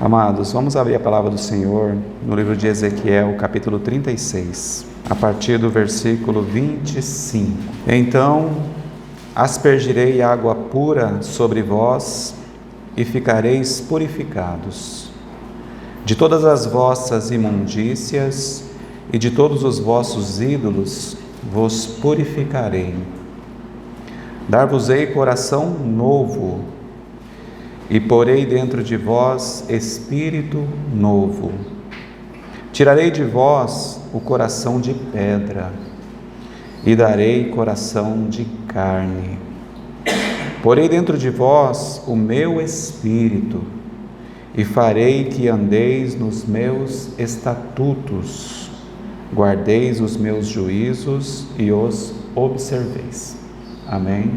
Amados, vamos abrir a palavra do Senhor no livro de Ezequiel, capítulo 36, a partir do versículo 25. Então aspergirei água pura sobre vós e ficareis purificados. De todas as vossas imundícias e de todos os vossos ídolos vos purificarei. Dar-vos-ei coração novo, e porei dentro de vós espírito novo. Tirarei de vós o coração de pedra, e darei coração de carne. Porei dentro de vós o meu espírito, e farei que andeis nos meus estatutos, guardeis os meus juízos e os observeis. Amém?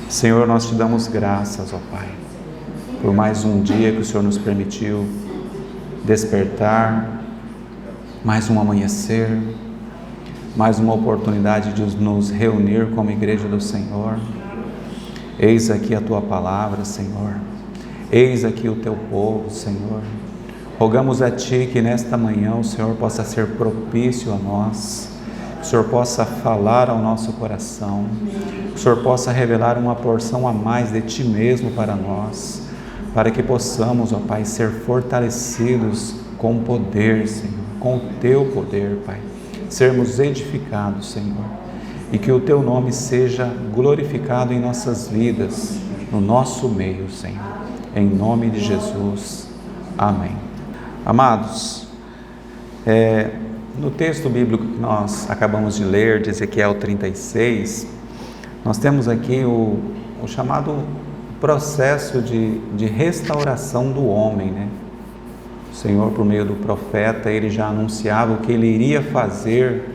Senhor, nós te damos graças, ó Pai, por mais um dia que o Senhor nos permitiu despertar, mais um amanhecer, mais uma oportunidade de nos reunir como igreja do Senhor. Eis aqui a Tua palavra, Senhor. Eis aqui o Teu povo, Senhor. Rogamos a Ti que nesta manhã o Senhor possa ser propício a nós, que o Senhor possa falar ao nosso coração, que o Senhor possa revelar uma porção a mais de Ti mesmo para nós, para que possamos, ó Pai, ser fortalecidos com o poder, Senhor, com o Teu poder, Pai, sermos edificados, Senhor, e que o Teu nome seja glorificado em nossas vidas, no nosso meio, Senhor, em nome de Jesus, amém. Amados, no texto bíblico que nós acabamos de ler, de Ezequiel 36, nós temos aqui o chamado processo de restauração do homem, né? O Senhor, por meio do profeta, ele já anunciava o que ele iria fazer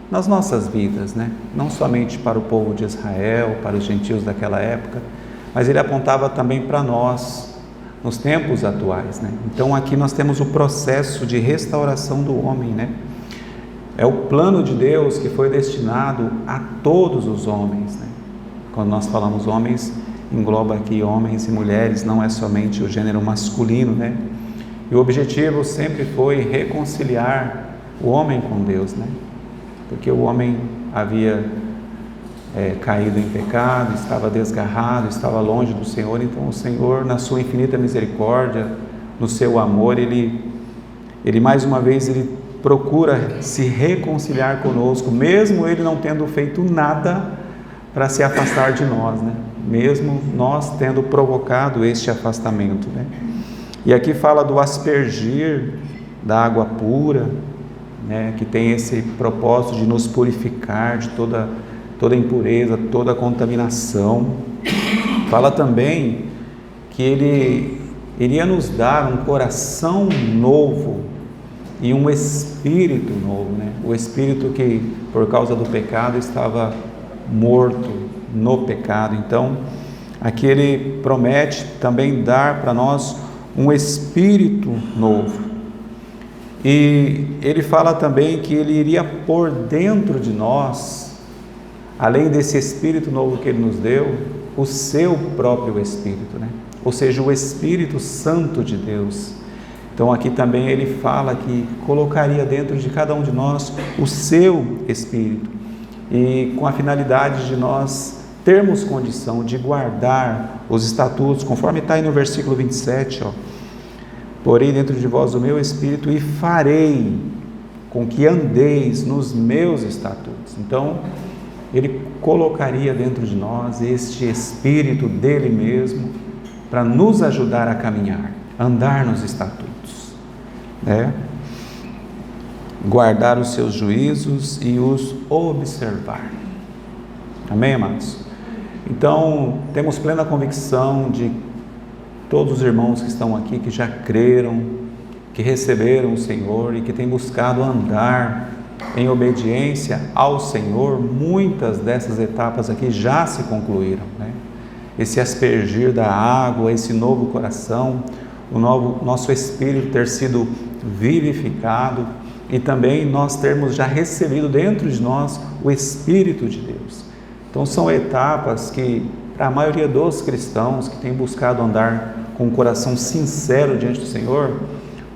nas nossas vidas, né? Não somente para o povo de Israel, para os gentios daquela época, mas ele apontava também para nós, nos tempos atuais, né? Então aqui nós temos o processo de restauração do homem, né? É o plano de Deus que foi destinado a todos os homens, né? Quando nós falamos homens, engloba aqui homens e mulheres, não é somente o gênero masculino, né? E o objetivo sempre foi reconciliar o homem com Deus, né? Porque o homem havia caído em pecado, estava desgarrado, estava longe do Senhor. Então o Senhor, na sua infinita misericórdia, no seu amor, ele mais uma vez ele procura se reconciliar conosco, mesmo ele não tendo feito nada para se afastar de nós, né? Mesmo nós tendo provocado este afastamento, né? E aqui fala do aspergir da água pura, né? Que tem esse propósito de nos purificar de toda impureza, toda contaminação. Fala também que ele iria nos dar um coração novo e um espírito novo, né? O espírito que por causa do pecado estava morto no pecado. Então aqui ele promete também dar para nós um espírito novo, e ele fala também que ele iria pôr dentro de nós, além desse espírito novo que ele nos deu, o seu próprio espírito, né? Ou seja, o Espírito Santo de Deus. Então aqui também ele fala que colocaria dentro de cada um de nós o seu espírito, e com a finalidade de nós termos condição de guardar os estatutos, conforme está aí no versículo 27, ó. Porei dentro de vós o meu espírito e farei com que andeis nos meus estatutos. Então ele colocaria dentro de nós este espírito dele mesmo para nos ajudar a caminhar, andar nos estatutos, né? Guardar os seus juízos e os observar. Amém, amados? Então temos plena convicção de todos os irmãos que estão aqui, que já creram, que receberam o Senhor e que têm buscado andar em obediência ao Senhor. Muitas dessas etapas aqui já se concluíram, né? Esse aspergir da água, esse novo coração, nosso espírito ter sido vivificado, e também nós termos já recebido dentro de nós o Espírito de Deus. Então são etapas que, para a maioria dos cristãos que têm buscado andar com um coração sincero diante do Senhor,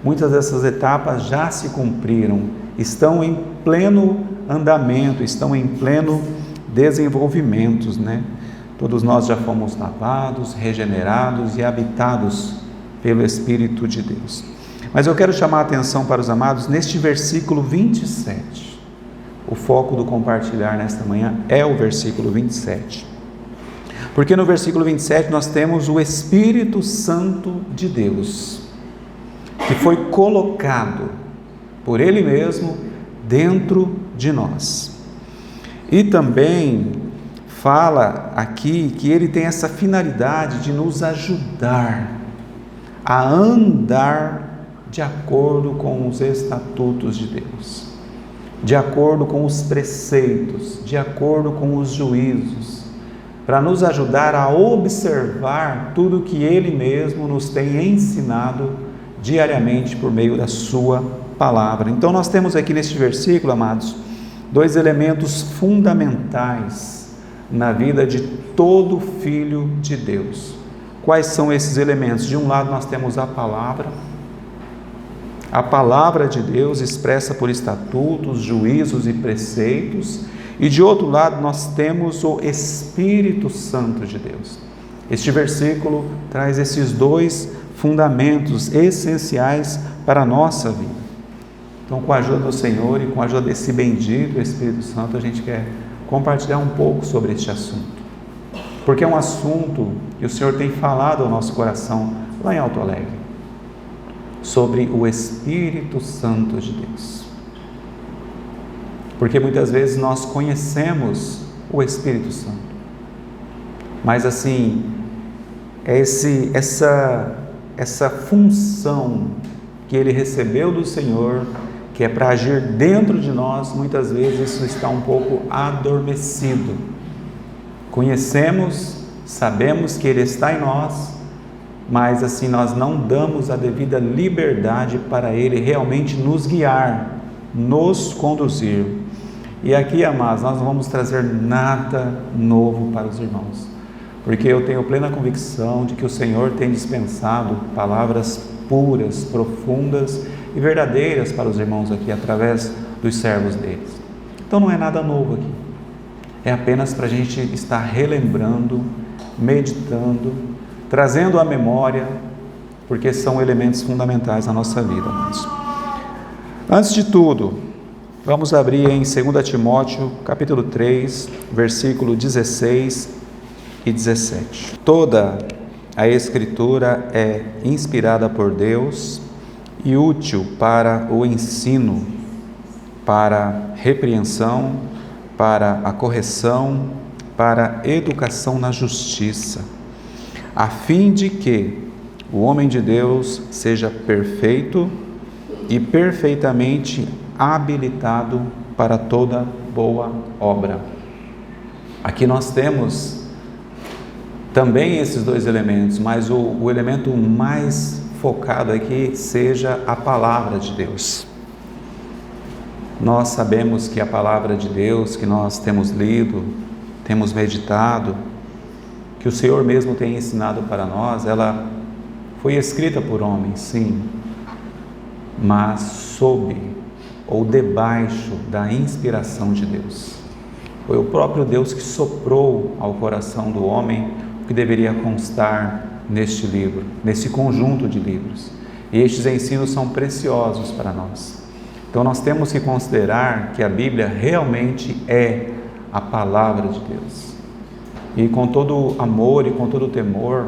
muitas dessas etapas já se cumpriram, estão em pleno andamento, estão em pleno desenvolvimento, né? Todos nós já fomos lavados, regenerados e habitados pelo Espírito de Deus. Mas eu quero chamar a atenção para os amados neste versículo 27. O foco do compartilhar nesta manhã é o versículo 27. Porque no versículo 27 nós temos o Espírito Santo de Deus, que foi colocado por Ele mesmo dentro de nós. E também fala aqui que Ele tem essa finalidade de nos ajudar a andar de acordo com os estatutos de Deus, de acordo com os preceitos, de acordo com os juízos, para nos ajudar a observar tudo que Ele mesmo nos tem ensinado diariamente por meio da sua palavra. Então nós temos aqui neste versículo, amados, dois elementos fundamentais na vida de todo filho de Deus. Quais são esses elementos? De um lado nós temos a palavra de Deus expressa por estatutos, juízos e preceitos, e de outro lado nós temos o Espírito Santo de Deus. Este versículo traz esses dois fundamentos essenciais para a nossa vida. Então, com a ajuda do Senhor e com a ajuda desse bendito Espírito Santo, a gente quer compartilhar um pouco sobre este assunto, porque é um assunto que o Senhor tem falado ao nosso coração lá em Alto Alegre, sobre o Espírito Santo de Deus. Porque muitas vezes nós conhecemos o Espírito Santo, mas assim, essa função que Ele recebeu do Senhor, que é para agir dentro de nós, muitas vezes isso está um pouco adormecido. Conhecemos, sabemos que Ele está em nós, mas assim nós não damos a devida liberdade para Ele realmente nos guiar, nos conduzir. E aqui, amados, nós não vamos trazer nada novo para os irmãos, porque eu tenho plena convicção de que o Senhor tem dispensado palavras puras, profundas e verdadeiras para os irmãos aqui, através dos servos deles. Então não é nada novo aqui, é apenas para a gente estar relembrando, meditando, trazendo à memória, porque são elementos fundamentais na nossa vida, amados. Antes de tudo, vamos abrir em 2 Timóteo, capítulo 3, versículo 16 e 17. Toda a Escritura é inspirada por Deus e útil para o ensino, para a repreensão, para a correção, para a educação na justiça, a fim de que o homem de Deus seja perfeito e perfeitamente habilitado para toda boa obra. Aqui nós temos também esses dois elementos, mas o elemento mais focado aqui seja a palavra de Deus. Nós sabemos que a palavra de Deus que nós temos lido, temos meditado, que o Senhor mesmo tem ensinado para nós, ela foi escrita por homens, sim, mas sob ou debaixo da inspiração de Deus. Foi o próprio Deus que soprou ao coração do homem o que deveria constar neste livro, nesse conjunto de livros. E estes ensinos são preciosos para nós. Então nós temos que considerar que a Bíblia realmente é a palavra de Deus. E com todo amor e com todo temor,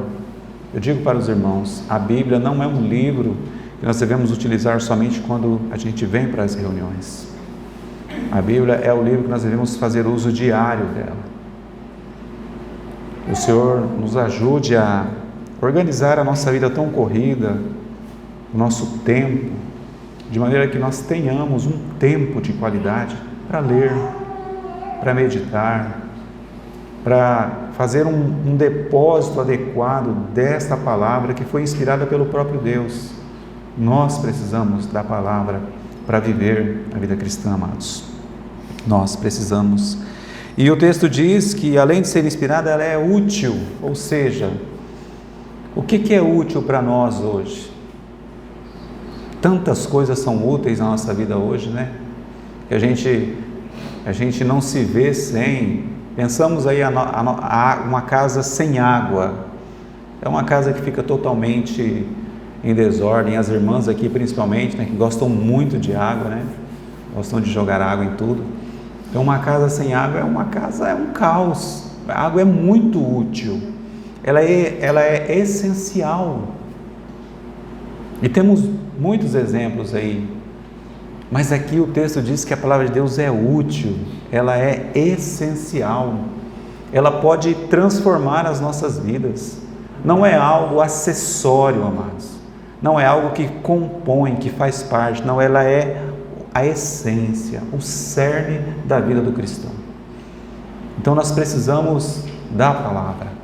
eu digo para os irmãos, a Bíblia não é um livro que nós devemos utilizar somente quando a gente vem para as reuniões. A Bíblia é o livro que nós devemos fazer uso diário dela. O Senhor nos ajude a organizar a nossa vida tão corrida, o nosso tempo, de maneira que nós tenhamos um tempo de qualidade para ler, para meditar, para fazer um depósito adequado desta palavra que foi inspirada pelo próprio Deus. Nós precisamos da palavra para viver a vida cristã, amados. Nós precisamos. E o texto diz que, além de ser inspirada, ela é útil, ou seja, O que é útil para nós hoje? Tantas coisas são úteis na nossa vida hoje, né? Que a gente não se vê sem. Pensamos aí uma casa sem água. É uma casa que fica totalmente em desordem. As irmãs aqui principalmente, né, que gostam muito de água, né? Gostam de jogar água em tudo. Então uma casa sem água é um caos. A água é muito útil. Ela é essencial. E temos muitos exemplos aí. Mas aqui o texto diz que a palavra de Deus é útil, ela é essencial, ela pode transformar as nossas vidas. Não é algo acessório, amados. Não é algo que compõe, que faz parte. Não, ela é a essência, o cerne da vida do cristão. Então nós precisamos da palavra.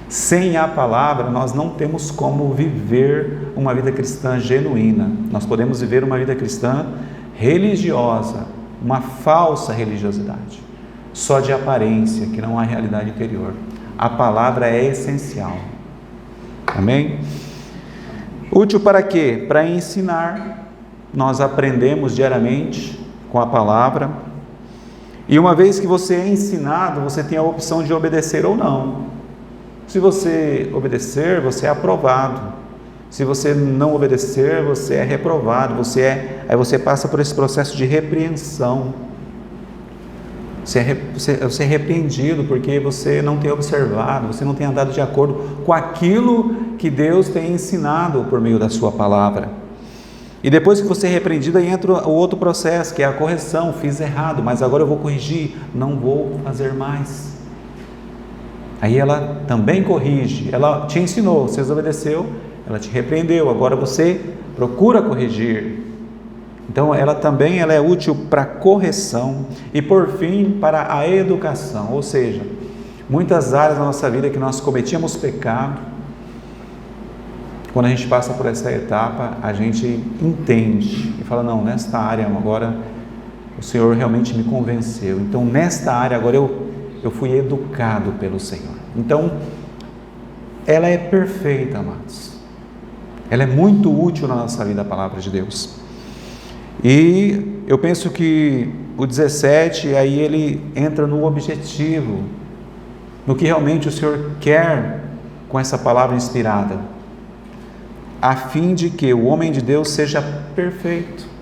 Sem a palavra, nós não temos como viver uma vida cristã genuína. Nós podemos viver uma vida cristã religiosa, uma falsa religiosidade, só de aparência, que não há realidade interior. A palavra é essencial. Amém? Útil para quê? Para ensinar. Nós aprendemos diariamente com a palavra. E uma vez que você é ensinado, você tem a opção de obedecer ou não. Se você obedecer, você é aprovado. Se você não obedecer, você é reprovado. Aí você passa por esse processo de repreensão. Você é repreendido porque você não tem observado, você não tem andado de acordo com aquilo que Deus tem ensinado por meio da sua palavra. E depois que você é repreendido, aí entra o outro processo, que é a correção. Fiz errado, mas agora eu vou corrigir, não vou fazer mais. Aí ela também corrige, ela te ensinou, você desobedeceu, ela te repreendeu, agora você procura corrigir. Então ela é útil para correção e por fim para a educação, ou seja, muitas áreas da nossa vida que nós cometíamos pecado, quando a gente passa por essa etapa, a gente entende e fala, não, nesta área agora o Senhor realmente me convenceu, então nesta área agora eu fui educado pelo Senhor. Então, ela é perfeita, amados. Ela é muito útil na nossa vida, a palavra de Deus. E eu penso que o 17, aí ele entra no objetivo, no que realmente o Senhor quer com essa palavra inspirada, a fim de que o homem de Deus seja perfeito.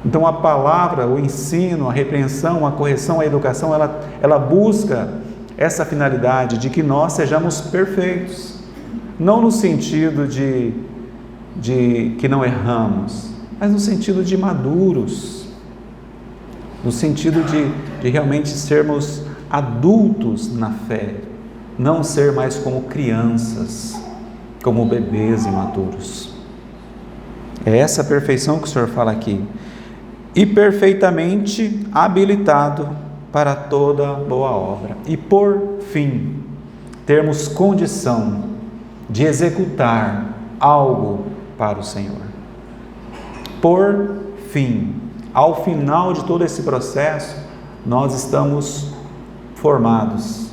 Então a palavra, o ensino, a repreensão, a correção, a educação, ela busca essa finalidade de que nós sejamos perfeitos, não no sentido de que não erramos, mas no sentido de maduros, no sentido de realmente sermos adultos na fé, não ser mais como crianças, como bebês imaturos. É essa perfeição que o Senhor fala aqui. E perfeitamente habilitado para toda boa obra. E por fim, termos condição de executar algo para o Senhor. Por fim, ao final de todo esse processo, nós estamos formados.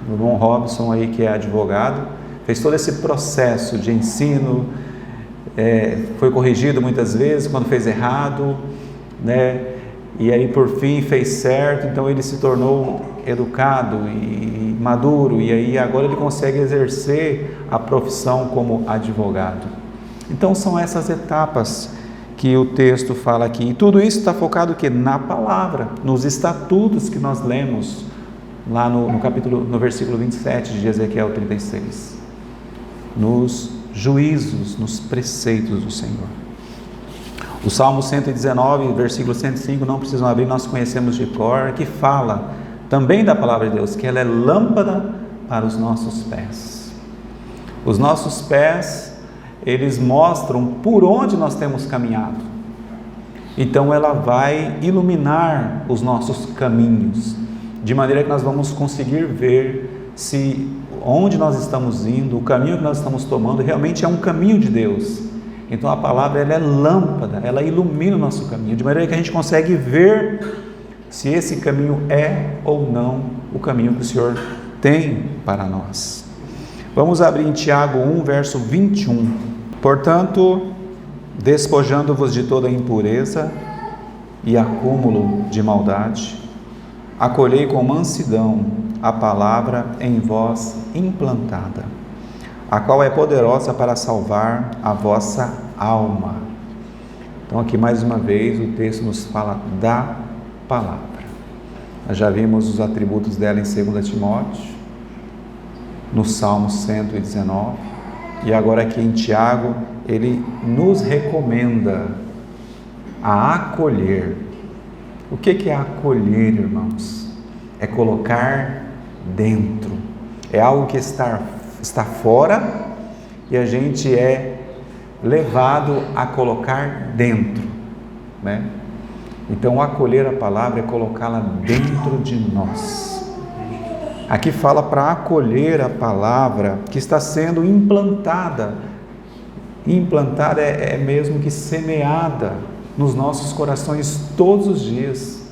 O irmão Robson aí, que é advogado, fez todo esse processo de ensino, foi corrigido muitas vezes quando fez errado, né? E aí por fim fez certo, então ele se tornou educado e maduro, e aí agora ele consegue exercer a profissão como advogado. Então são essas etapas que o texto fala aqui, e tudo isso está focado na palavra, nos estatutos que nós lemos lá no versículo 27 de Ezequiel 36, nos juízos, nos preceitos do Senhor. O Salmo 119, versículo 105, não precisam abrir, nós conhecemos de cor, que fala também da palavra de Deus, que ela é lâmpada para os nossos pés. Os nossos pés, eles mostram por onde nós temos caminhado. Então ela vai iluminar os nossos caminhos, de maneira que nós vamos conseguir ver se onde nós estamos indo, o caminho que nós estamos tomando, realmente é um caminho de Deus. Então a palavra, ela é lâmpada, ela ilumina o nosso caminho, de maneira que a gente consegue ver se esse caminho é ou não o caminho que o Senhor tem para nós. Vamos abrir em Tiago 1, verso 21. Portanto, despojando-vos de toda impureza e acúmulo de maldade, acolhei com mansidão a palavra em vós implantada, a qual é poderosa para salvar a vossa alma. Então aqui mais uma vez o texto nos fala da palavra. Nós já vimos os atributos dela em 2 Timóteo, no Salmo 119, e agora aqui em Tiago, ele nos recomenda a acolher. O que é acolher, irmãos? É colocar dentro. É algo que está fora e a gente é levado a colocar dentro, né? Então, acolher a palavra é colocá-la dentro de nós. Aqui fala para acolher a palavra que está sendo implantada. Implantada é mesmo que semeada nos nossos corações todos os dias.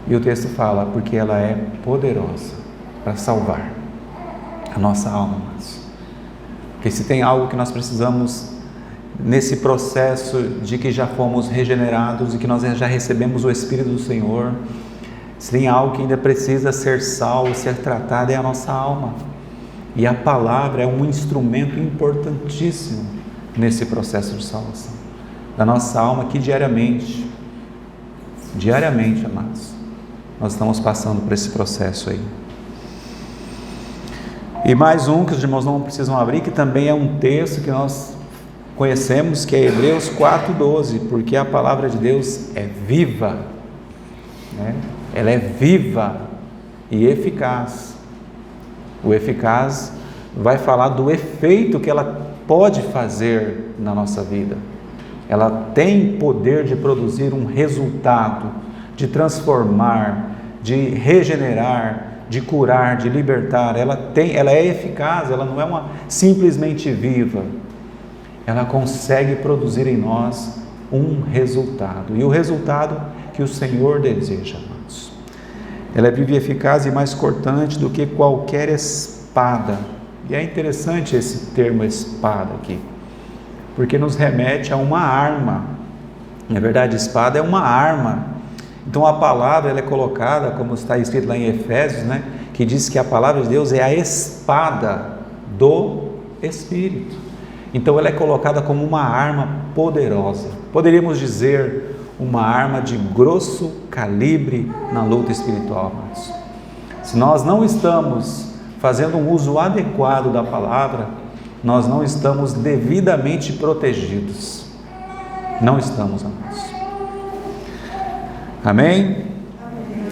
E o texto fala, porque ela é poderosa para salvar a nossa alma. Porque se tem algo que nós precisamos nesse processo de que já fomos regenerados e que nós já recebemos o Espírito do Senhor, se tem algo que ainda precisa ser salvo, ser tratado, é a nossa alma. E a palavra é um instrumento importantíssimo nesse processo de salvação da nossa alma, que diariamente, amados, nós estamos passando por esse processo aí. E mais um que os irmãos não precisam abrir, que também é um texto que nós conhecemos, que é Hebreus 4:12, porque a palavra de Deus é viva, né? Ela é viva e eficaz. O eficaz vai falar do efeito que ela pode fazer na nossa vida. Ela tem poder de produzir um resultado, de transformar, de regenerar, de curar, de libertar. Ela é eficaz, ela não é simplesmente viva. Ela consegue produzir em nós um resultado. E o resultado que o Senhor deseja, amados. Ela é viva e eficaz e mais cortante do que qualquer espada. E é interessante esse termo espada aqui, porque nos remete a uma arma. Na verdade, espada é uma arma. Então a palavra ela é colocada, como está escrito lá em Efésios, né, que diz que a palavra de Deus é a espada do Espírito. Então ela é colocada como uma arma poderosa. Poderíamos dizer uma arma de grosso calibre na luta espiritual, amados. Se nós não estamos fazendo um uso adequado da palavra, nós não estamos devidamente protegidos. Não estamos, amados. Amém?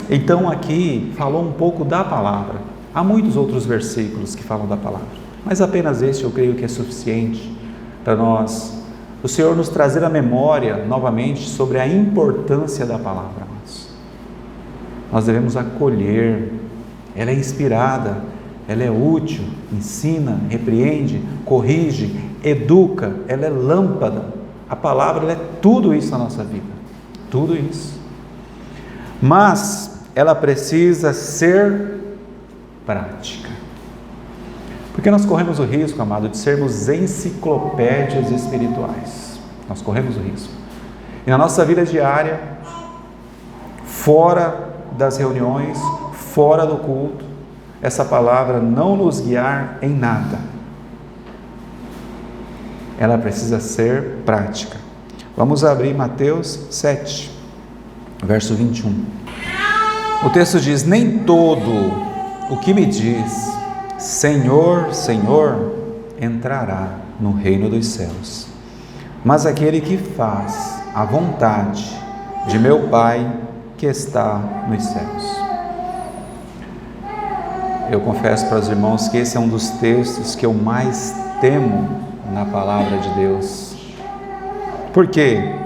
Então aqui falou um pouco da palavra. Há muitos outros versículos que falam da palavra, mas apenas este eu creio que é suficiente para nós, o Senhor nos trazer a memória novamente sobre a importância da palavra. Nós devemos acolher. Ela é inspirada, ela é útil, ensina, repreende, corrige, educa, ela é lâmpada. A palavra ela é tudo isso na nossa vida, tudo isso. Mas ela precisa ser prática, porque nós corremos o risco, amado, de sermos enciclopédias espirituais. Nós corremos o risco. E na nossa vida diária, fora das reuniões, fora do culto, essa palavra não nos guiar em nada. Ela precisa ser prática. Vamos abrir Mateus 7, verso 21. O texto diz: nem todo o que me diz Senhor, Senhor, entrará no reino dos céus, mas aquele que faz a vontade de meu Pai que está nos céus. Eu confesso para os irmãos que esse é um dos textos que eu mais temo na palavra de Deus. Por quê?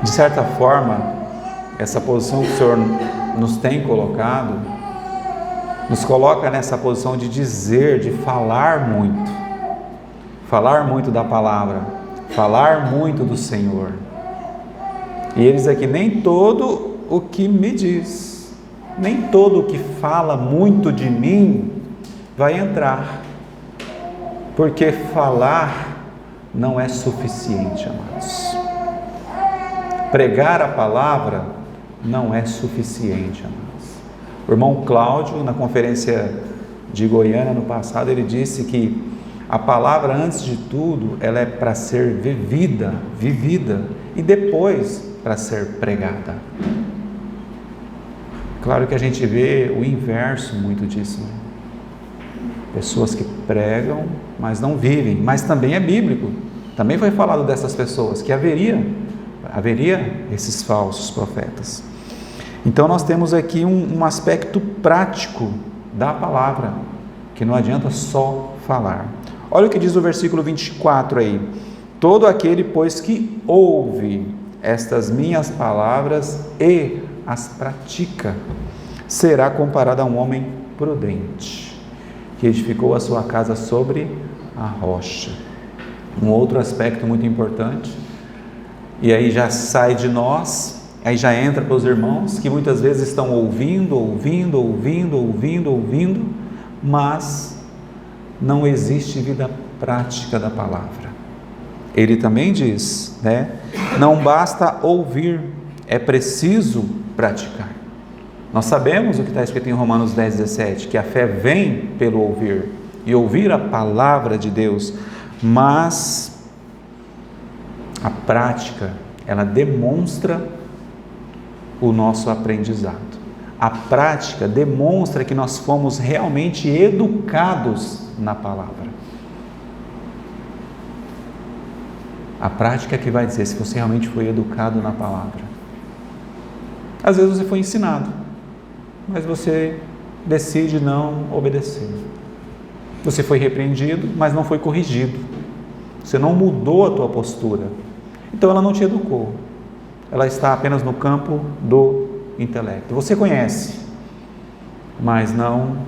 De certa forma, essa posição que o Senhor nos tem colocado, nos coloca nessa posição de dizer, de falar muito da palavra, falar muito do Senhor. E eles aqui, nem todo o que me diz, nem todo o que fala muito de mim vai entrar, porque falar não é suficiente, amados. Pregar a palavra não é suficiente, amados. O irmão Cláudio, na conferência de Goiânia no passado, ele disse que a palavra, antes de tudo, ela é para ser vivida, e depois para ser pregada. Claro que a gente vê o inverso muito disso, né? Pessoas que pregam, mas não vivem, mas também é bíblico. Também foi falado dessas pessoas, que haveria esses falsos profetas. Então nós temos aqui um aspecto prático da palavra, que não adianta só falar. Olha o que diz o versículo 24 aí: todo aquele, pois, que ouve estas minhas palavras e as pratica, será comparado a um homem prudente, que edificou a sua casa sobre a rocha. Um outro aspecto muito importante, e aí já sai de nós, aí já entra para os irmãos, que muitas vezes estão ouvindo, mas não existe vida prática da palavra. Ele também diz, né? Não basta ouvir, é preciso praticar. Nós sabemos o que está escrito em Romanos 10:17, que a fé vem pelo ouvir, e ouvir a palavra de Deus, mas a prática, ela demonstra o nosso aprendizado. A prática demonstra que nós fomos realmente educados na palavra. A prática é que vai dizer se você realmente foi educado na palavra. Às vezes você foi ensinado, mas você decide não obedecer. Você foi repreendido, mas não foi corrigido. Você não mudou a tua postura. Então ela não te educou. Ela está apenas no campo do intelecto. Você conhece, mas não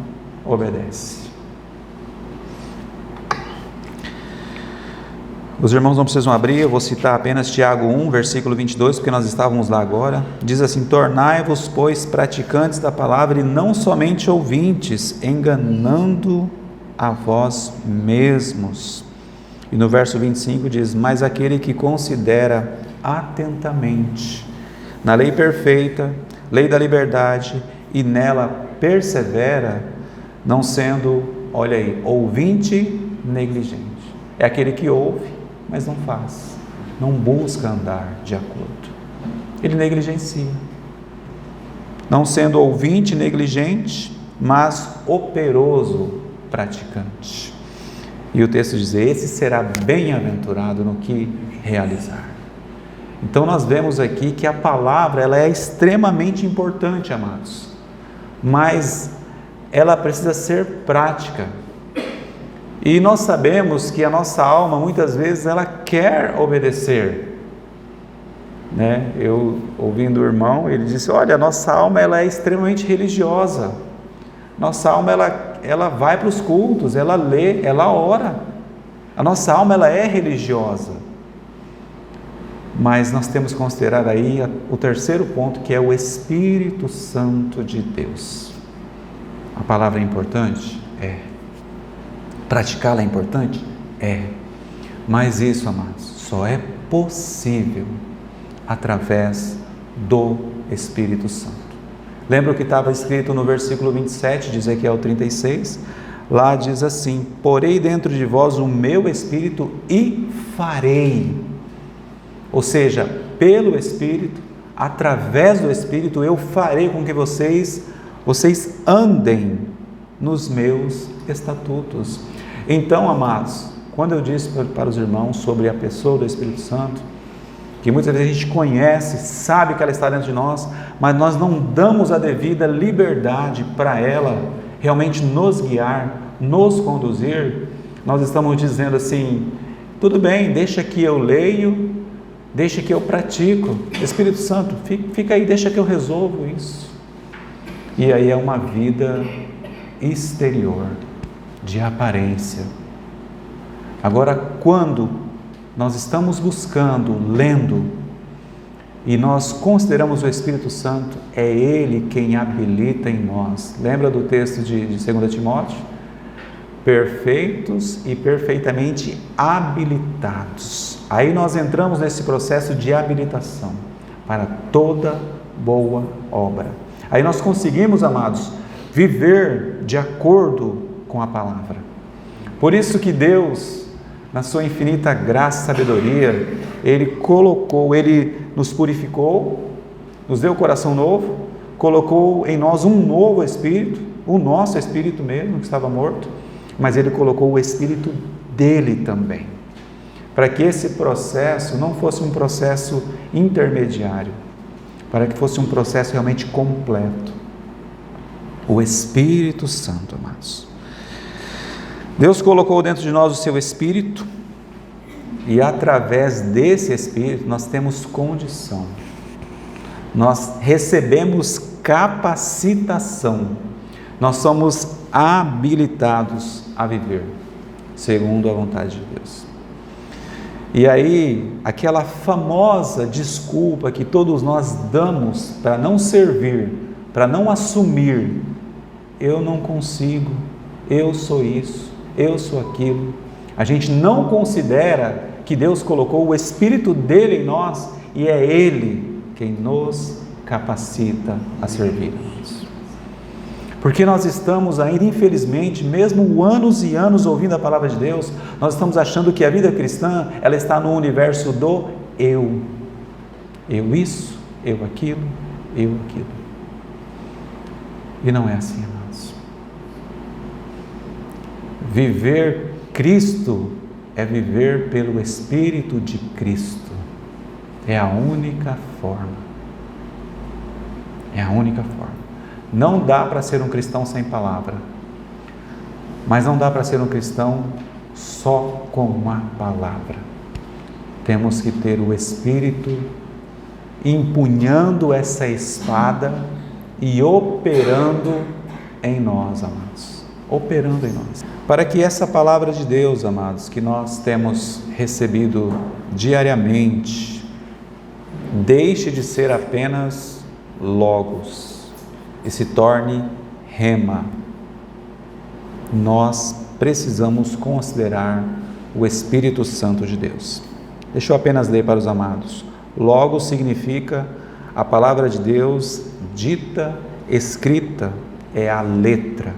obedece. Os irmãos não precisam abrir, eu vou citar apenas Tiago 1, versículo 22, porque nós estávamos lá agora. Diz assim: tornai-vos, pois, praticantes da palavra e não somente ouvintes, enganando a vós mesmos. E no verso 25 diz: mas aquele que considera atentamente na lei perfeita, lei da liberdade, e nela persevera, não sendo, olha aí, ouvinte negligente. É aquele que ouve, mas não faz, não busca andar de acordo. Ele negligencia. Não sendo ouvinte negligente, mas operoso praticante. E o texto diz: esse será bem-aventurado no que realizar. Então nós vemos aqui que a palavra, ela é extremamente importante, amados, mas ela precisa ser prática. E nós sabemos que a nossa alma, muitas vezes, ela quer obedecer, né? Eu, ouvindo o irmão, ele disse: olha, a nossa alma, ela é extremamente religiosa. Nossa alma, ela vai para os cultos, ela lê, ela ora. A nossa alma, ela é religiosa. Mas nós temos que considerar aí o terceiro ponto, que é o Espírito Santo de Deus. A palavra é importante? É. Praticá-la é importante? É. Mas isso, amados, só é possível através do Espírito Santo. Lembra o que estava escrito no versículo 27 de Ezequiel 36? Lá diz assim: porei dentro de vós o meu Espírito e farei. Ou seja, pelo Espírito, através do Espírito, eu farei com que vocês andem nos meus estatutos. Então, amados, quando eu disse para os irmãos sobre a pessoa do Espírito Santo, que muitas vezes a gente conhece, sabe que ela está dentro de nós, mas nós não damos a devida liberdade para ela realmente nos guiar, nos conduzir, nós estamos dizendo assim: tudo bem, deixa que eu leio, deixa que eu pratico, Espírito Santo, fica aí, deixa que eu resolvo isso. E aí é uma vida exterior, de aparência. Agora, quando nós estamos buscando, lendo, e nós consideramos o Espírito Santo, é Ele quem habilita em nós. Lembra do texto de 2 Timóteo? Perfeitos e perfeitamente habilitados. Aí nós entramos nesse processo de habilitação para toda boa obra. Aí nós conseguimos, amados, viver de acordo com a palavra. Por isso que Deus, na sua infinita graça e sabedoria, Ele nos purificou, nos deu coração novo, colocou em nós um novo espírito, o nosso espírito mesmo, que estava morto, mas Ele colocou o espírito dele também, para que esse processo não fosse um processo intermediário, para que fosse um processo realmente completo. O Espírito Santo, amados. Deus colocou dentro de nós o seu Espírito, e através desse Espírito nós temos condição, nós recebemos capacitação, nós somos habilitados a viver segundo a vontade de Deus. E aí, aquela famosa desculpa que todos nós damos para não servir, para não assumir, eu não consigo, eu sou isso, eu sou aquilo. A gente não considera que Deus colocou o Espírito dele em nós e é Ele quem nos capacita a servir. Porque nós estamos ainda, infelizmente, mesmo anos e anos ouvindo a palavra de Deus, nós estamos achando que a vida cristã, ela está no universo do eu. Eu isso, eu aquilo, eu aquilo. E não é assim, amados. Viver Cristo é viver pelo Espírito de Cristo. É a única forma. É a única forma. Não dá para ser um cristão sem palavra, mas não dá para ser um cristão só com a palavra. Temos que ter o Espírito empunhando essa espada e operando em nós, amados. Operando em nós. Para que essa palavra de Deus, amados, que nós temos recebido diariamente, deixe de ser apenas logos e se torne rema. Nós precisamos considerar o Espírito Santo de Deus. Deixa eu apenas ler para os amados. Logos significa a palavra de Deus dita, escrita, é a letra.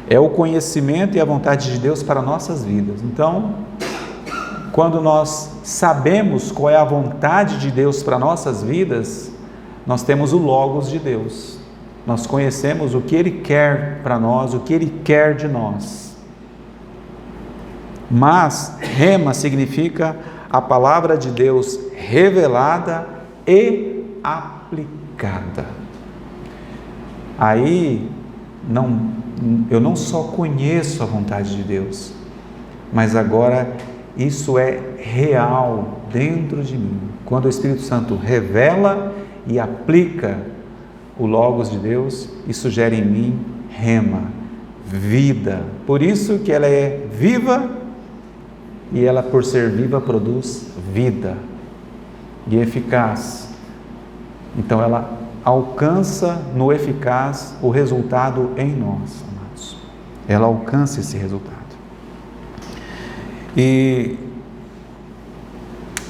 É o conhecimento e a vontade de Deus para nossas vidas. Então, quando nós sabemos qual é a vontade de Deus para nossas vidas, nós temos o Logos de Deus. Nós conhecemos o que Ele quer para nós, o que Ele quer de nós. Mas, rema significa a palavra de Deus revelada e aplicada. Aí, eu não só conheço a vontade de Deus, mas agora isso é real dentro de mim. Quando o Espírito Santo revela e aplica o Logos de Deus, isso gera em mim rema, vida. Por isso que ela é viva e ela, por ser viva, produz vida e eficaz. Então ela alcança no eficaz o resultado em nós, amados. Ela alcança esse resultado. E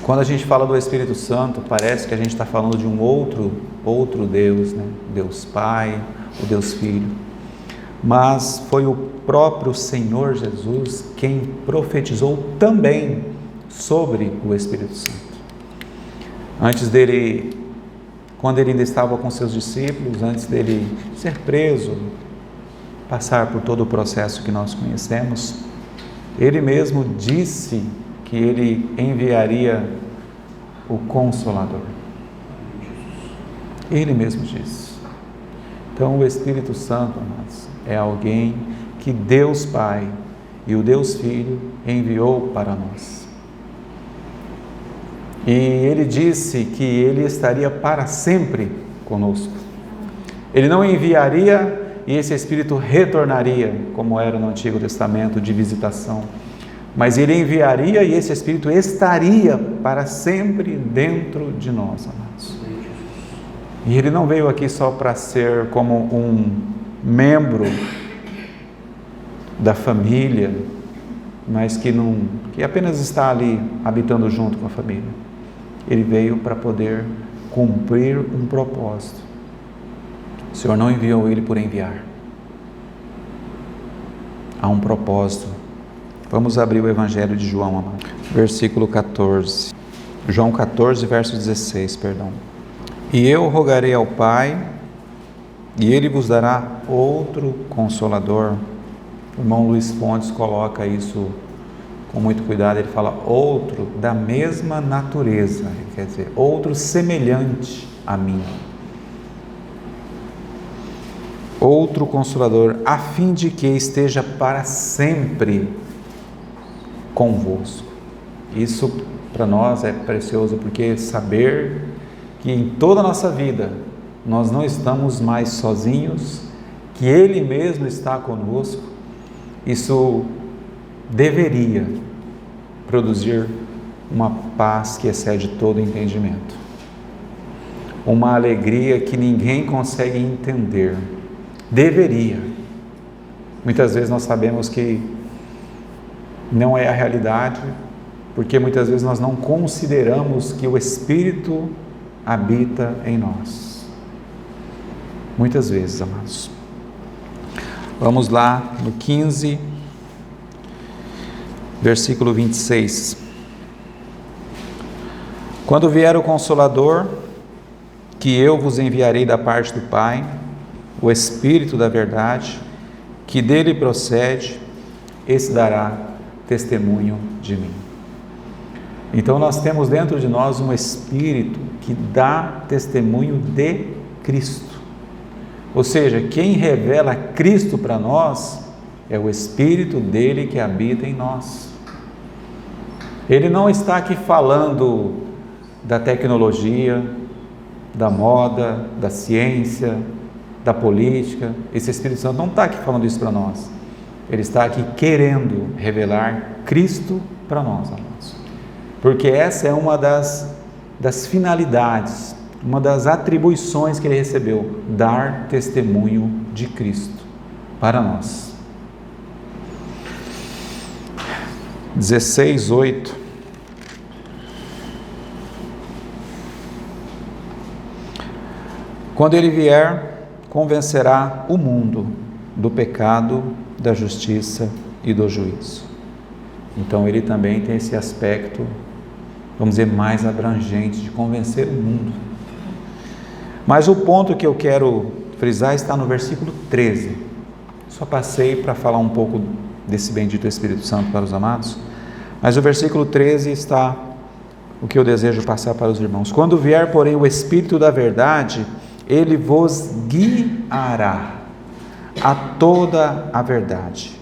quando a gente fala do Espírito Santo, parece que a gente está falando de um outro Deus, né? Deus Pai, o Deus Filho. Mas foi o próprio Senhor Jesus quem profetizou também sobre o Espírito Santo. Antes dele, quando ele ainda estava com seus discípulos, antes dele ser preso, passar por todo o processo que nós conhecemos, ele mesmo disse que ele enviaria o Consolador. Ele mesmo disse. Então o Espírito Santo, amados, é alguém que Deus Pai e o Deus Filho enviou para nós. E ele disse que ele estaria para sempre conosco. Ele não enviaria e esse Espírito retornaria, como era no Antigo Testamento, de visitação. mas Ele enviaria e esse Espírito estaria para sempre dentro de nós, amados. E Ele não veio aqui só para ser como um membro da família, mas que apenas está ali habitando junto com a família. Ele veio para poder cumprir um propósito. O Senhor não enviou Ele por enviar. Há um propósito. Vamos abrir o Evangelho de João, amado. Versículo 14. João 14, verso 16, perdão. E eu rogarei ao Pai, e Ele vos dará outro Consolador. O irmão Luiz Fontes coloca isso com muito cuidado. Ele fala outro da mesma natureza, quer dizer, outro semelhante a mim. Outro Consolador, a fim de que esteja para sempre convosco. Isso para nós é precioso, porque saber que em toda a nossa vida nós não estamos mais sozinhos, que Ele mesmo está conosco, isso deveria produzir uma paz que excede todo entendimento, uma alegria que ninguém consegue entender. Deveria. Muitas vezes nós sabemos que não é a realidade, porque muitas vezes nós não consideramos que o Espírito habita em nós. Muitas vezes, amados. Vamos lá no 15, versículo 26. Quando vier o Consolador, que eu vos enviarei da parte do Pai, o Espírito da verdade, que dele procede, esse dará testemunho de mim. Então nós temos dentro de nós um Espírito que dá testemunho de Cristo. Ou seja, quem revela Cristo para nós é o Espírito dele que habita em nós. Ele não está aqui falando da tecnologia, da moda, da ciência, da política. Esse Espírito Santo não está aqui falando isso para nós. Ele está aqui querendo revelar Cristo para nós, amados. Porque essa é uma das finalidades, uma das atribuições que Ele recebeu, dar testemunho de Cristo para nós. 16:8. Quando Ele vier, convencerá o mundo do pecado, da justiça e do juízo. Então Ele também tem esse aspecto, vamos dizer, mais abrangente de convencer o mundo. Mas o ponto que eu quero frisar está no versículo 13. Só passei para falar um pouco desse bendito Espírito Santo para os amados, mas o versículo 13 está o que eu desejo passar para os irmãos. Quando vier, porém, o Espírito da verdade, Ele vos guiará a toda a verdade,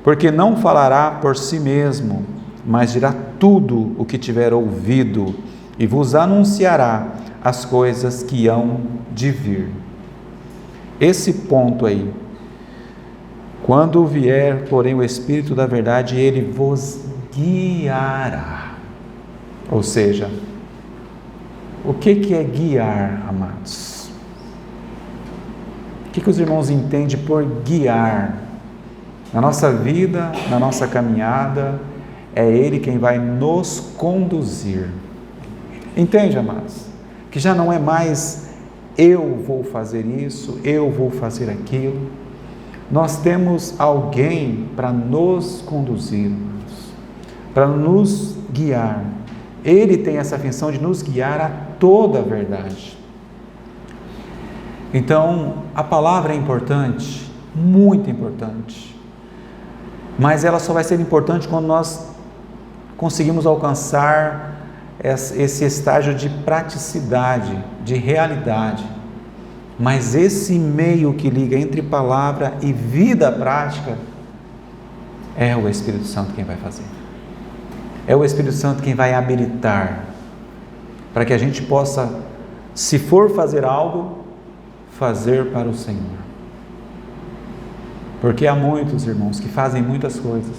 porque não falará por si mesmo, mas dirá tudo o que tiver ouvido e vos anunciará as coisas que hão de vir. Esse ponto aí, quando vier, porém, o Espírito da verdade, Ele vos guiará. Ou seja, o que é guiar, amados? O que os irmãos entendem por guiar? Na nossa vida, na nossa caminhada, é Ele quem vai nos conduzir. Entende, amados? Que já não é mais eu vou fazer isso, eu vou fazer aquilo. Nós temos alguém para nos conduzir, amados, para nos guiar. Ele tem essa função de nos guiar a toda a verdade. Então, a palavra é importante, muito importante, mas ela só vai ser importante quando nós conseguimos alcançar esse estágio de praticidade, de realidade. Mas esse meio que liga entre palavra e vida prática é o Espírito Santo quem vai fazer. É o Espírito Santo quem vai habilitar para que a gente possa, se for fazer algo, fazer para o Senhor. Porque há muitos irmãos que fazem muitas coisas,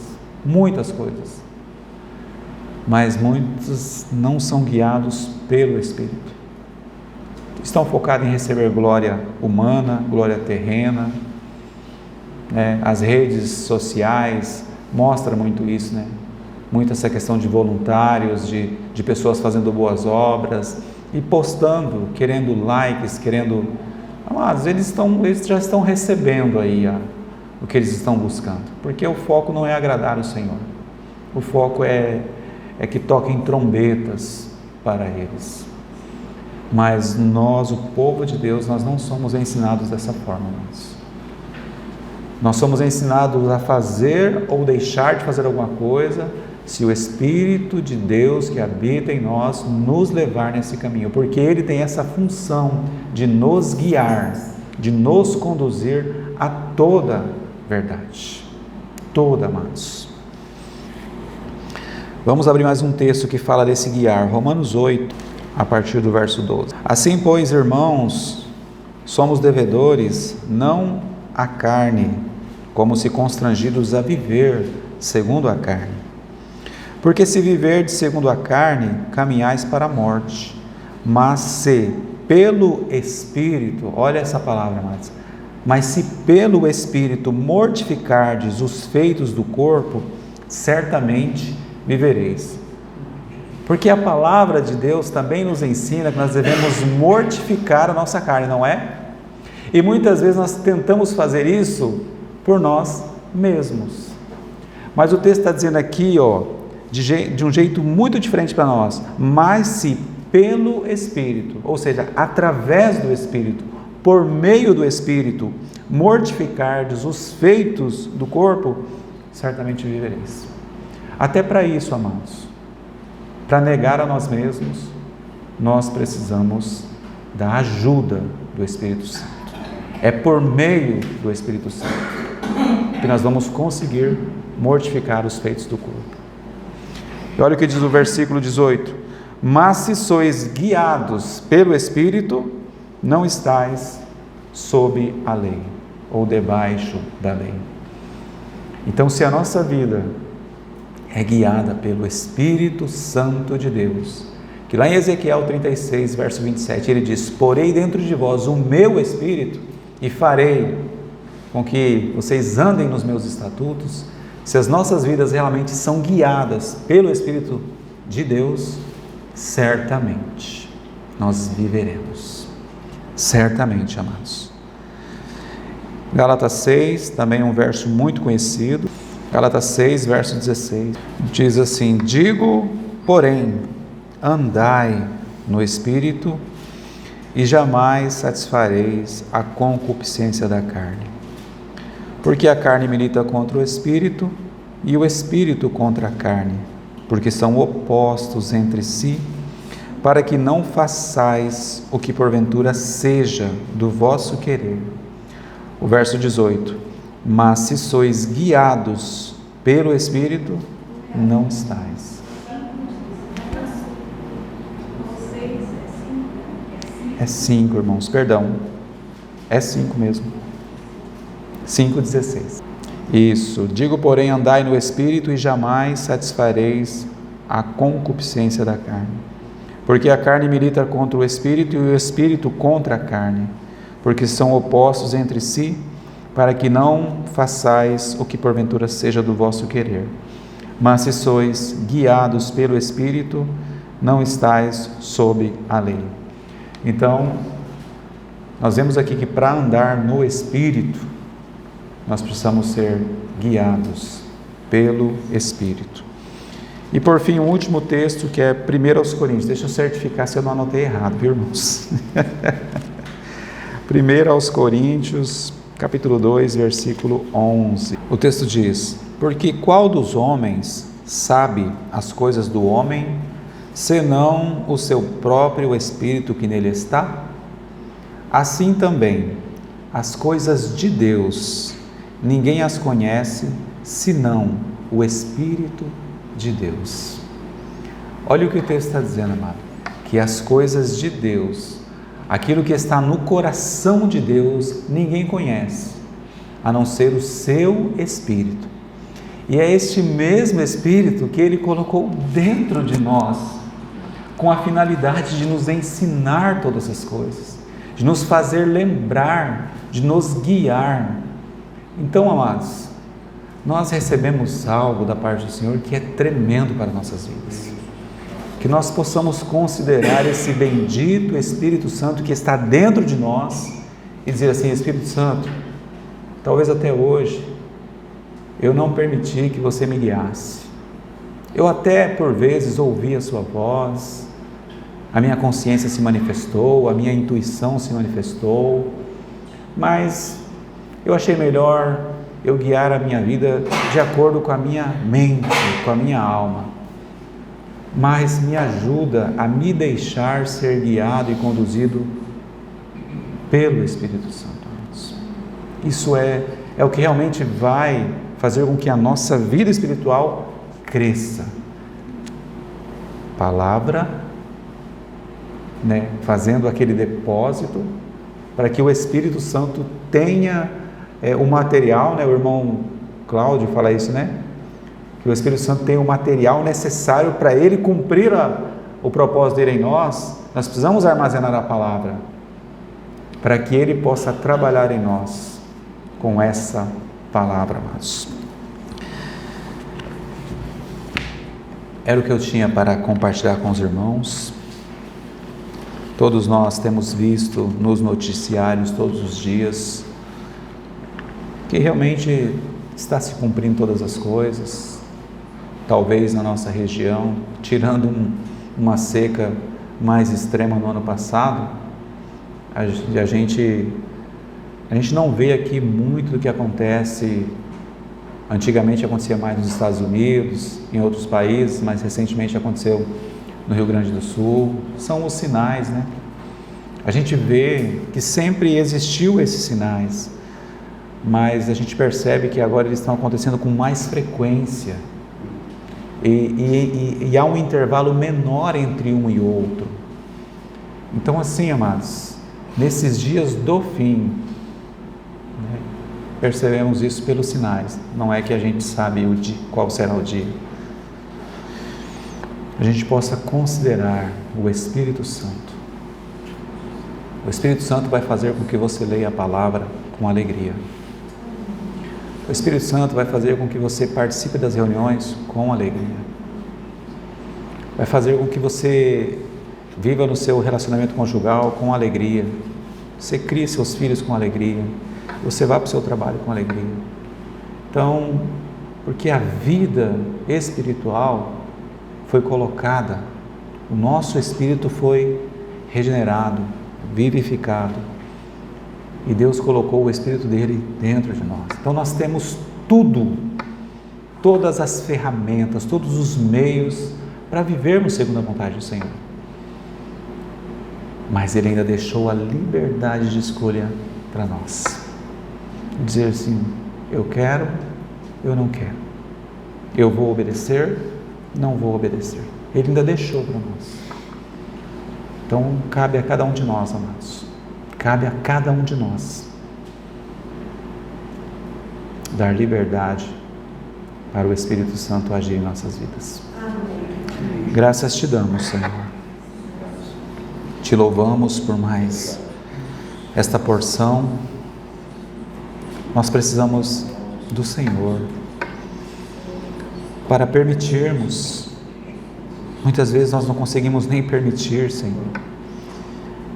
mas muitos não são guiados pelo Espírito. Estão focados em receber glória humana, glória terrena, né? As redes sociais mostram muito isso, né? Muito essa questão de voluntários, de pessoas fazendo boas obras e postando, querendo likes, querendo... Amados, eles já estão recebendo aí o que eles estão buscando, porque o foco não é agradar o Senhor, o foco é que toquem trombetas para eles. Mas nós, o povo de Deus, nós não somos ensinados dessa forma, irmãos. Nós somos ensinados a fazer ou deixar de fazer alguma coisa se o Espírito de Deus que habita em nós nos levar nesse caminho, porque Ele tem essa função de nos guiar, de nos conduzir a toda verdade. Toda, amados. Vamos abrir mais um texto que fala desse guiar, Romanos 8, a partir do verso 12. Assim, pois, irmãos, somos devedores, não à carne, como se constrangidos a viver segundo a carne. Porque se viverdes segundo a carne, caminhais para a morte, mas se pelo Espírito, olha essa palavra, amados, mas se pelo Espírito mortificardes os feitos do corpo, certamente vivereis. Porque a palavra de Deus também nos ensina que nós devemos mortificar a nossa carne, não é? E muitas vezes nós tentamos fazer isso por nós mesmos. Mas o texto está dizendo aqui, de um jeito muito diferente para nós, mas se pelo Espírito, ou seja, através do Espírito, por meio do Espírito, mortificardes os feitos do corpo, certamente vivereis. Até para isso, amados, para negar a nós mesmos, nós precisamos da ajuda do Espírito Santo. É por meio do Espírito Santo que nós vamos conseguir mortificar os feitos do corpo. E olha o que diz o versículo 18: mas se sois guiados pelo Espírito, não estais sob a lei, ou debaixo da lei. Então, se a nossa vida é guiada pelo Espírito Santo de Deus, que lá em Ezequiel 36, verso 27, ele diz: porei dentro de vós o meu Espírito e farei com que vocês andem nos meus estatutos. Se as nossas vidas realmente são guiadas pelo Espírito de Deus, certamente nós viveremos. Certamente, amados. Gálatas 6, também um verso muito conhecido. Gálatas 6, verso 16, diz assim: digo, porém, andai no Espírito e jamais satisfareis a concupiscência da carne. Porque a carne milita contra o Espírito e o Espírito contra a carne, porque são opostos entre si, para que não façais o que porventura seja do vosso querer. O verso 18: mas se sois guiados pelo Espírito, não estais. É 5, irmãos, perdão. É 5 mesmo. 5,16. Isso. Digo, porém, andai no Espírito e jamais satisfareis a concupiscência da carne. Porque a carne milita contra o Espírito e o Espírito contra a carne, porque são opostos entre si, para que não façais o que porventura seja do vosso querer. Mas se sois guiados pelo Espírito, não estais sob a lei. Então, nós vemos aqui que para andar no Espírito, nós precisamos ser guiados pelo Espírito. E por fim, o último texto, que é 1 aos Coríntios. Deixa eu certificar se eu não anotei errado, viu, irmãos? 1 aos Coríntios, capítulo 2, versículo 11. O texto diz: porque qual dos homens sabe as coisas do homem, senão o seu próprio Espírito que nele está? Assim também, as coisas de Deus, ninguém as conhece, senão o Espírito de Deus. Olha o que o texto está dizendo, amado, que as coisas de Deus, aquilo que está no coração de Deus, ninguém conhece, a não ser o seu Espírito. E é este mesmo Espírito que Ele colocou dentro de nós, com a finalidade de nos ensinar todas as coisas, de nos fazer lembrar, de nos guiar. Então, amados, nós recebemos algo da parte do Senhor que é tremendo para nossas vidas. Que nós possamos considerar esse bendito Espírito Santo que está dentro de nós e dizer assim: Espírito Santo, talvez até hoje eu não permiti que você me guiasse. Eu até por vezes ouvi a sua voz, a minha consciência se manifestou, a minha intuição se manifestou, mas eu achei melhor eu guiar a minha vida de acordo com a minha mente, com a minha alma. Mas me ajuda a me deixar ser guiado e conduzido pelo Espírito Santo. Isso é o que realmente vai fazer com que a nossa vida espiritual cresça. Palavra, fazendo aquele depósito para que o Espírito Santo tenha o material, o irmão Cláudio fala isso, que o Espírito Santo tem o material necessário para ele cumprir o propósito dele em nós. Nós precisamos armazenar a palavra para que ele possa trabalhar em nós com essa palavra, amados. Era o que eu tinha para compartilhar com os irmãos. Todos nós temos visto nos noticiários todos os dias que realmente está se cumprindo todas as coisas. Talvez na nossa região, tirando uma seca mais extrema no ano passado, a gente não vê aqui muito do que acontece. Antigamente acontecia mais nos Estados Unidos, em outros países, mas recentemente aconteceu no Rio Grande do Sul. São os sinais, A gente vê que sempre existiu esses sinais, mas a gente percebe que agora eles estão acontecendo com mais frequência. E há um intervalo menor entre um e outro. Então, assim, amados, nesses dias do fim, percebemos isso pelos sinais. Não é que a gente sabe qual será o dia. A gente possa considerar o Espírito Santo. O Espírito Santo vai fazer com que você leia a palavra com alegria. O Espírito Santo vai fazer com que você participe das reuniões com alegria. Vai fazer com que você viva no seu relacionamento conjugal com alegria. Você crie seus filhos com alegria. Você vá para o seu trabalho com alegria. Então, porque a vida espiritual foi colocada, o nosso espírito foi regenerado, vivificado. E Deus colocou o Espírito dele dentro de nós. Então nós temos todas as ferramentas, todos os meios para vivermos segundo a vontade do Senhor. Mas Ele ainda deixou a liberdade de escolha para nós. Dizer assim: eu quero, eu não quero. Eu vou obedecer, não vou obedecer. Ele ainda deixou para nós. Então cabe a cada um de nós, amados. Cabe a cada um de nós dar liberdade para o Espírito Santo agir em nossas vidas. Amém. Graças te damos, Senhor. Te louvamos por mais esta porção. Nós precisamos do Senhor para permitirmos. Muitas vezes nós não conseguimos nem permitir, Senhor,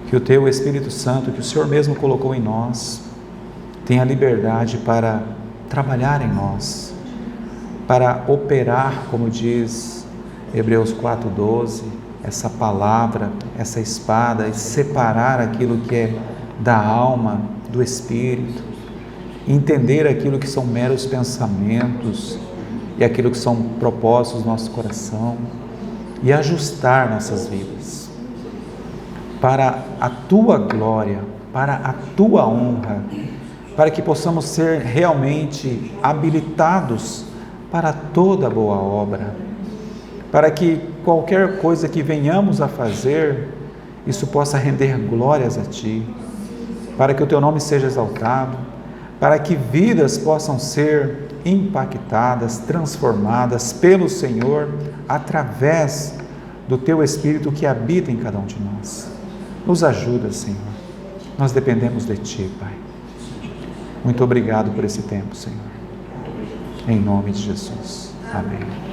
que o Teu Espírito Santo, que o Senhor mesmo colocou em nós, tenha liberdade para trabalhar em nós, para operar, como diz Hebreus 4:12, essa palavra, essa espada, e separar aquilo que é da alma, do Espírito, entender aquilo que são meros pensamentos e aquilo que são propósitos do nosso coração, e ajustar nossas vidas para a Tua glória, para a Tua honra, para que possamos ser realmente habilitados para toda boa obra, para que qualquer coisa que venhamos a fazer, isso possa render glórias a Ti, para que o Teu nome seja exaltado, para que vidas possam ser impactadas, transformadas pelo Senhor, através do Teu Espírito que habita em cada um de nós. Nos ajuda, Senhor. Nós dependemos de Ti, Pai. Muito obrigado por esse tempo, Senhor. Em nome de Jesus. Amém.